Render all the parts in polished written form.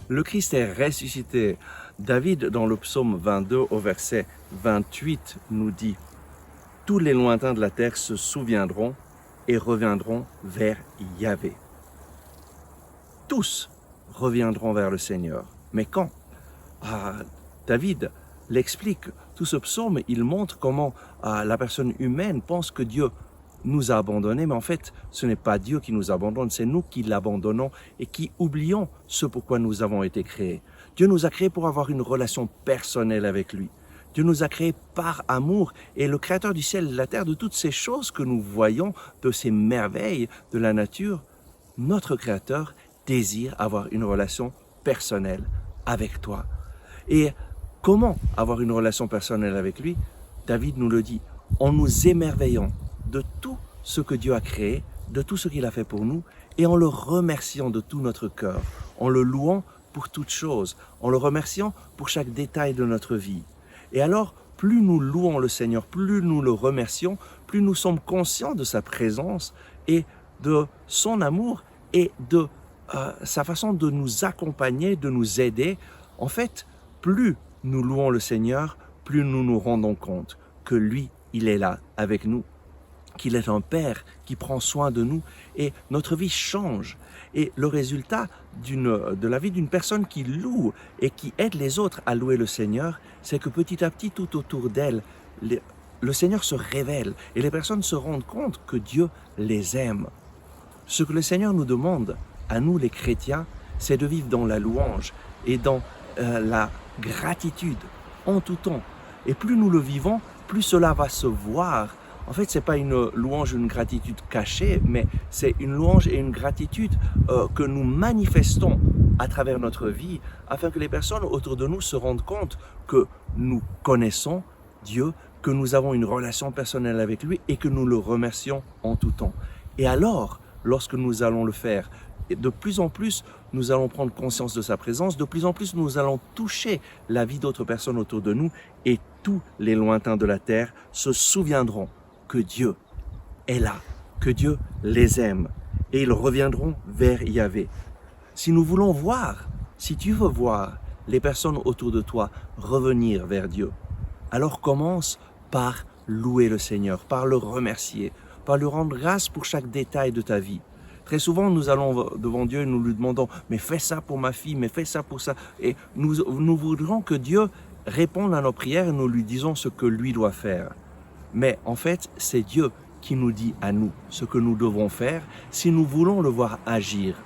Le Christ est ressuscité. David, dans le psaume 22, au verset 28, nous dit « Tous les lointains de la terre se souviendront et reviendront vers Yahvé. » Tous reviendront vers le Seigneur. Mais quand? David l'explique. Tout ce psaume, il montre comment la personne humaine pense que Dieu nous a abandonnés, mais en fait, ce n'est pas Dieu qui nous abandonne, c'est nous qui l'abandonnons et qui oublions ce pourquoi nous avons été créés. Dieu nous a créés pour avoir une relation personnelle avec lui. Dieu nous a créés par amour et le Créateur du ciel et de la terre, de toutes ces choses que nous voyons, de ces merveilles de la nature, notre Créateur désire avoir une relation personnelle avec toi. Et comment avoir une relation personnelle avec lui? David nous le dit, en nous émerveillant de tout ce que Dieu a créé, de tout ce qu'il a fait pour nous, et en le remerciant de tout notre cœur, en le louant pour toutes choses, en le remerciant pour chaque détail de notre vie. Et alors, plus nous louons le Seigneur, plus nous le remercions, plus nous sommes conscients de sa présence et de son amour et de sa façon de nous accompagner, de nous aider. En fait, plus nous louons le Seigneur, plus nous nous rendons compte que lui, il est là avec nous, qu'il est un Père qui prend soin de nous et notre vie change. Et le résultat de la vie d'une personne qui loue et qui aide les autres à louer le Seigneur, c'est que petit à petit, tout autour d'elle, le Seigneur se révèle et les personnes se rendent compte que Dieu les aime. Ce que le Seigneur nous demande, à nous les chrétiens, c'est de vivre dans la louange et dans la gratitude en tout temps. Et plus nous le vivons, plus cela va se voir. En fait, ce n'est pas une louange, une gratitude cachée, mais c'est une louange et une gratitude que nous manifestons à travers notre vie, afin que les personnes autour de nous se rendent compte que nous connaissons Dieu, que nous avons une relation personnelle avec lui et que nous le remercions en tout temps. Et alors, lorsque nous allons le faire, de plus en plus, nous allons prendre conscience de sa présence, de plus en plus, nous allons toucher la vie d'autres personnes autour de nous et tous les lointains de la terre se souviendront que Dieu est là, que Dieu les aime et ils reviendront vers Yahvé. Si nous voulons voir, si tu veux voir les personnes autour de toi revenir vers Dieu, alors commence par louer le Seigneur, par le remercier, par lui rendre grâce pour chaque détail de ta vie. Très souvent, nous allons devant Dieu et nous lui demandons « mais fais ça pour ma fille, mais fais ça pour ça ». Et nous voudrons que Dieu réponde à nos prières et nous lui disons ce que lui doit faire. Mais en fait, c'est Dieu qui nous dit à nous ce que nous devons faire si nous voulons le voir agir.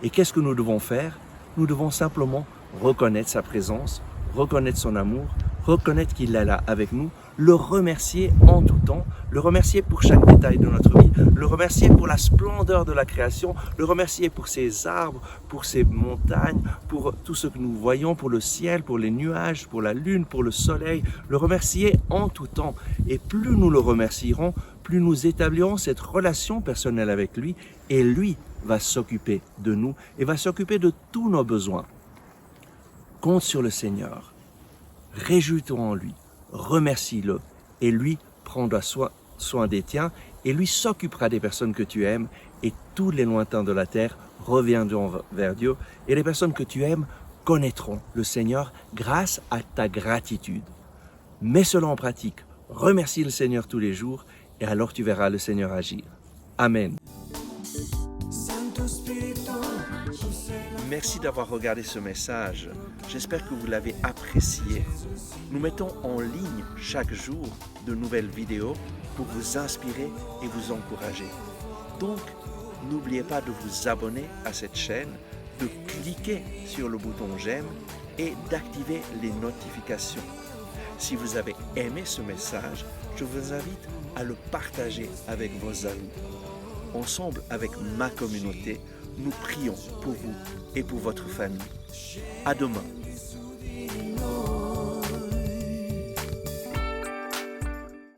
Et qu'est-ce que nous devons faire? Nous devons simplement reconnaître sa présence, reconnaître son amour, reconnaître qu'il est là avec nous, le remercier en tout temps, le remercier pour chaque détail de notre vie, le remercier pour la splendeur de la création, le remercier pour ses arbres, pour ses montagnes, pour tout ce que nous voyons, pour le ciel, pour les nuages, pour la lune, pour le soleil, le remercier en tout temps. Et plus nous le remercierons, plus nous établirons cette relation personnelle avec lui et lui va s'occuper de nous et va s'occuper de tous nos besoins. Compte sur le Seigneur, réjouis-toi en lui, remercie-le et lui prendra soin des tiens et lui s'occupera des personnes que tu aimes et tous les lointains de la terre reviendront vers Dieu et les personnes que tu aimes connaîtront le Seigneur grâce à ta gratitude. Mets cela en pratique, remercie le Seigneur tous les jours et alors tu verras le Seigneur agir. Amen. Merci d'avoir regardé ce message. J'espère que vous l'avez apprécié. Nous mettons en ligne chaque jour de nouvelles vidéos pour vous inspirer et vous encourager. Donc, n'oubliez pas de vous abonner à cette chaîne, de cliquer sur le bouton j'aime et d'activer les notifications. Si vous avez aimé ce message, je vous invite à le partager avec vos amis. Ensemble, avec ma communauté, nous prions pour vous et pour votre famille. À demain.